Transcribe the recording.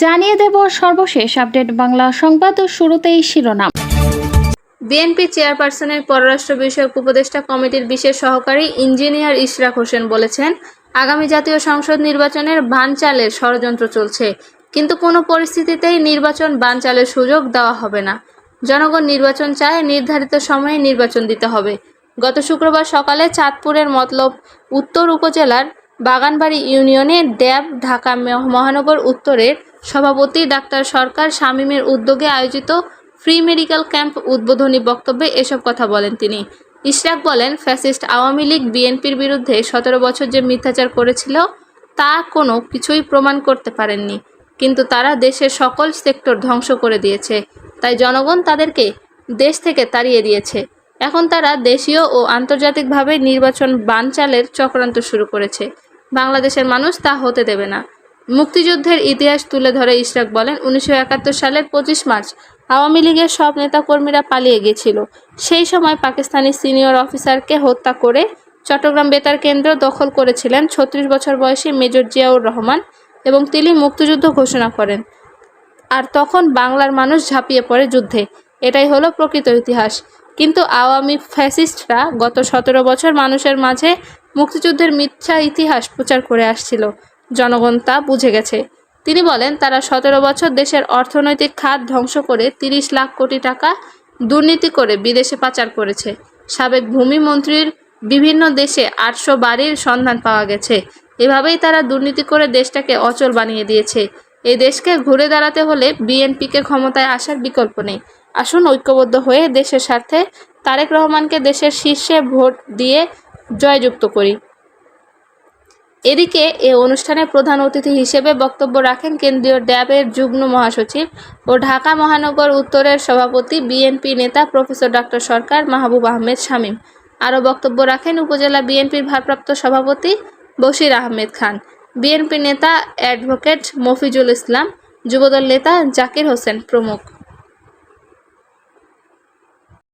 জানিয়ে দেব সর্বশেষ আপডেট বাংলা সংবাদ। শুরুতেই শিরোনাম। বিএনপি চেয়ারপারসনের পররাষ্ট্র বিষয়ক উপদেষ্টা কমিটির বিশেষ সহকারী ইঞ্জিনিয়ার ইশরাক হোসেন বলেছেন, আগামী জাতীয় সংসদ নির্বাচনের বানচালের ষড়যন্ত্র চলছে, কিন্তু কোনো পরিস্থিতিতেই নির্বাচন বানচালের সুযোগ দেওয়া হবে না। জনগণ নির্বাচন চায়, নির্ধারিত সময়ে নির্বাচন দিতে হবে। গত শুক্রবার সকালে চাঁদপুরের মতলব উত্তর উপজেলার বাগানবাড়ি ইউনিয়নে ড্যাব ঢাকা মহানগর উত্তরের সভাপতি ডাক্তার সরকার শামীমের উদ্যোগে আয়োজিত ফ্রি মেডিকেল ক্যাম্প উদ্বোধনী বক্তব্যে এসব কথা বলেন তিনি। ইশরাক বলেন, ফ্যাসিস্ট আওয়ামী লীগ বিএনপির বিরুদ্ধে 17 বছর যে মিথ্যাচার করেছিল তা কোনো কিছুই প্রমাণ করতে পারেননি, কিন্তু তারা দেশের সকল সেক্টর ধ্বংস করে দিয়েছে। তাই জনগণ তাদেরকে দেশ থেকে তাড়িয়ে দিয়েছে। এখন তারা দেশীয় ও আন্তর্জাতিকভাবে নির্বাচন বানচালের চক্রান্ত শুরু করেছে। বাংলাদেশের মানুষ তা হতে দেবে না। মুক্তিযুদ্ধের ইতিহাস তুলে ধরে ইশরাক বলেন, 1971 সালের 25 মার্চ আওয়ামী লীগের সব নেতাকর্মীরা পালিয়ে গিয়েছিল। সেই সময় পাকিস্তানি সিনিয়র অফিসারকে হত্যা করে চট্টগ্রাম বেতার কেন্দ্র দখল করেছিলেন 36 বছর বয়সী মেজর জিয়াউর রহমান এবং তিনি মুক্তিযুদ্ধ ঘোষণা করেন। আর তখন বাংলার মানুষ ঝাঁপিয়ে পড়ে যুদ্ধে। এটাই হলো প্রকৃত ইতিহাস। কিন্তু আওয়ামী ফ্যাসিস্টরা গত 17 বছর মানুষের মাঝে মুক্তিযুদ্ধের মিথ্যা ইতিহাস প্রচার করে আসছিল। জনগণ তা বুঝে গেছে। তিনি বলেন, তারা 17 বছর দেশের অর্থনৈতিক খাত ধ্বংস করে 30 লাখ কোটি টাকা দুর্নীতি করে বিদেশে পাচার করেছে। সাবেক ভূমি মন্ত্রীর বিভিন্ন দেশে 800 বাড়ির সন্ধান পাওয়া গেছে। এভাবেই তারা দুর্নীতি করে দেশটাকে অচল বানিয়ে দিয়েছে। এই দেশকে ঘুরে দাঁড়াতে হলে বিএনপিকে ক্ষমতায় আসার বিকল্প নেই। আসুন ঐক্যবদ্ধ হয়ে দেশের স্বার্থে তারেক রহমানকে দেশের শীর্ষে ভোট দিয়ে জয়যুক্ত করি। এদিকে এ অনুষ্ঠানে প্রধান অতিথি হিসেবে বক্তব্য রাখেন কেন্দ্রীয় ড্যাবের যুগ্ম মহাসচিব ও ঢাকা মহানগর উত্তরের সভাপতি বিএনপি নেতা প্রফেসর ডাক্তার সরকার মাহবুব আহমেদ শামীম। আরও বক্তব্য রাখেন উপজেলা বিএনপির ভারপ্রাপ্ত সভাপতি বশির আহমেদ খান, বিএনপি নেতা অ্যাডভোকেট মফিজুল ইসলাম, যুবদল নেতা জাকির হোসেন প্রমুখ।